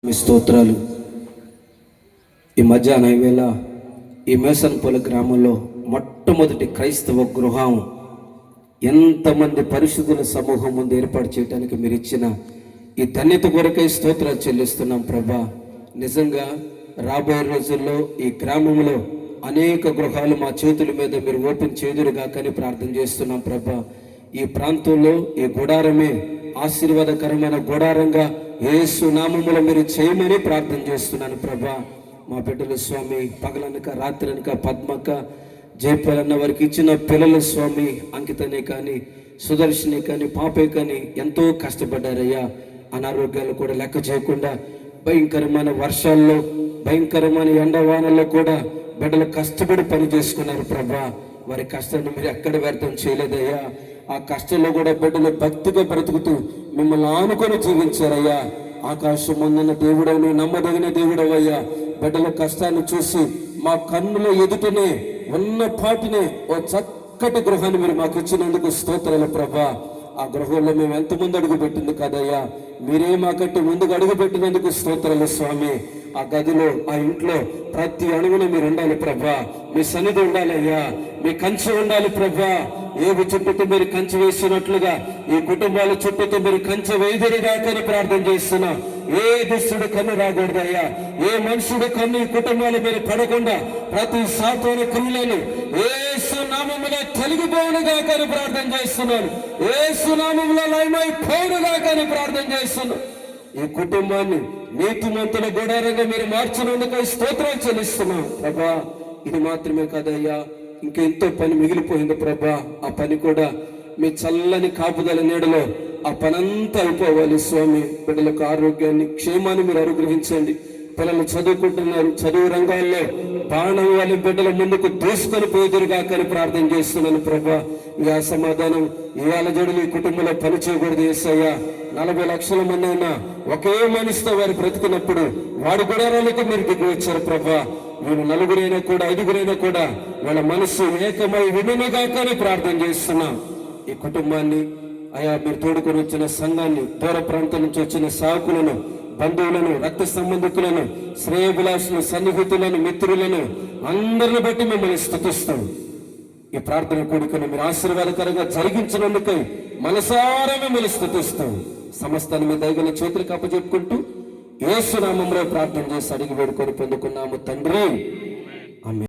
మీ స్తోత్రాలు. ఈ మధ్యాహ్నం వేళ ఈ మేసన్పల్లి గ్రామంలో మొట్టమొదటి క్రైస్తవ గృహం ఎంతమంది పరిశుద్ధుల సమూహం ముందు ఏర్పాటు చేయడానికి మీరు ఇచ్చిన ఈ ధన్యత కొరకై స్తోత్రాలు చెల్లిస్తున్నాం ప్రభా. నిజంగా రాబోయే రోజుల్లో ఈ గ్రామంలో అనేక గృహాలు మా చేతుల మీద మీరు ఓపెన్ చేదురుగా కానీ ప్రార్థన చేస్తున్నాం ప్రభా. ఈ ప్రాంతంలో ఈ గుడారమే ఆశీర్వాదకరమైన గుడారంగా యేసు నామములో మీరు చేయమని ప్రార్థన చేస్తున్నాను ప్రభా. మా బిడ్డల స్వామి పగలనక రాత్రనక పద్మక జయపాలన్న వారికి ఇచ్చిన పిల్లల స్వామి అంకితనే కానీ సుదర్శనే కానీ పాపే కానీ ఎంతో కష్టపడ్డారయ్యా. అనారోగ్యాలు కూడా లెక్క చేయకుండా భయంకరమైన వర్షాల్లో భయంకరమైన ఎండవానల్లో కూడా బిడ్డలు కష్టపడి పని చేసుకున్నారు ప్రభా. వారి కష్టాన్ని మీరు ఎక్కడ వ్యర్థం చేయలేదయ్యా. ఆ కష్టంలో కూడా బిడ్డలు భక్తిగా బ్రతుకుతూ మిమ్మల్ని ఆనుకొని జీవించారయ్యా. ఆకాశం ముందున్న దేవుడవు, నమ్మదగిన దేవుడవయ్యా. బిడ్డల కష్టాన్ని చూసి మా కన్నుల ఎదుటనే ఉన్న పాటినే ఓ చక్కటి గృహాన్ని మీరు మాకు ఇచ్చినందుకు స్తోత్రాలు ప్రభా. ఆ గృహంలో మేము ఎంతమంది అడుగు పెట్టింది కదయ్యా, మీరే మాకంటే ముందుకు అడుగు పెట్టినందుకు స్తోత్రాలు స్వామి. ఆ గదిలో ఆ ఇంట్లో ప్రతి అణువున మీరు ఉండాలి ప్రభా. మీ సన్నిధి ఉండాలయ్యా, మీ కంచె ఉండాలి ప్రభా. ఏ చుట్టూతో మీరు కంచె వేస్తున్నట్లుగా ఈ కుటుంబాల చుట్టూతో మీరు కంచె వేదిరిగాకని ప్రార్థన చేస్తున్నా. ఏ దుష్టుడు కన్ను రాకూడదయ్యా, ఏ మనుషుడు కన్ను ఈ కుటుంబాల మీద పడకుండా ప్రతి సాతాను క్రియలను యేసు నామములో తొలగిపోవునుగాక అని ప్రార్థన చేస్తున్నాను. యేసు నామములో లయమైపోవునుగాక అని ప్రార్థన చేస్తున్నాను. ఈ కుటుంబాన్ని నీతిమంతుల గుడారంగా మీరు మార్చినందుకు స్తోత్రాలు చెల్లిస్తున్నాం ప్రభా. ఇది మాత్రమే కాదయ్యా, ఇంకెంతో పని మిగిలిపోయింది ప్రభా. ఆ పని కూడా మీ చల్లని కాపుదల నీడలో ఆ పనంతా అయిపోవాలి స్వామి. బిడ్డలకు ఆరోగ్యాన్ని క్షేమాన్ని మీరు అనుగ్రహించండి. పిల్లలు చదువుకుంటున్నారు, చదువు రంగాల్లో బాణం వాళ్ళ బిడ్డల ముందుకు దూసుకొని పోదురుగా కానీ ప్రార్థన చేస్తున్నాను ప్రభా. ఈ అసమాధానం ఇవాళ జడులు ఈ కుటుంబంలో పని చేయకూడదు యేసయ్యా. 40 లక్షల మంది అయినా ఒకే మనిషితో వారు బ్రతికినప్పుడు వాడి గుడారాలకు మీరు దిగి వచ్చారు ప్రభా. వీళ్ళు 4 కూడా 5 కూడా వాళ్ళ మనస్సు ఏకమై వినుగాకని ప్రార్థన చేస్తున్నాం. ఈ కుటుంబాన్ని అయా మీరు తోడుకొని వచ్చిన సంఘాన్ని, దూర ప్రాంతం నుంచి వచ్చిన సాకులను, బంధువులను, రక్త సంబంధికులను, శ్రేయభిలాషులను, సన్నిహితులను, మిత్రులను అందరిని బట్టి మిమ్మల్ని స్తుతిస్తాం. ఈ ప్రార్థన కోరికను మీరు ఆశీర్వాదకరంగా జరిగించినందుకై మనసారా మిమ్మల్ని స్తుతిస్తాం. సమస్తాన్ని మీ దయగల చేతులకు అప్పచెప్పుకుంటూ యేసు నామములో ప్రార్థన చేసి అడిగి వేడుకొని పొందుకున్నాము తండ్రి.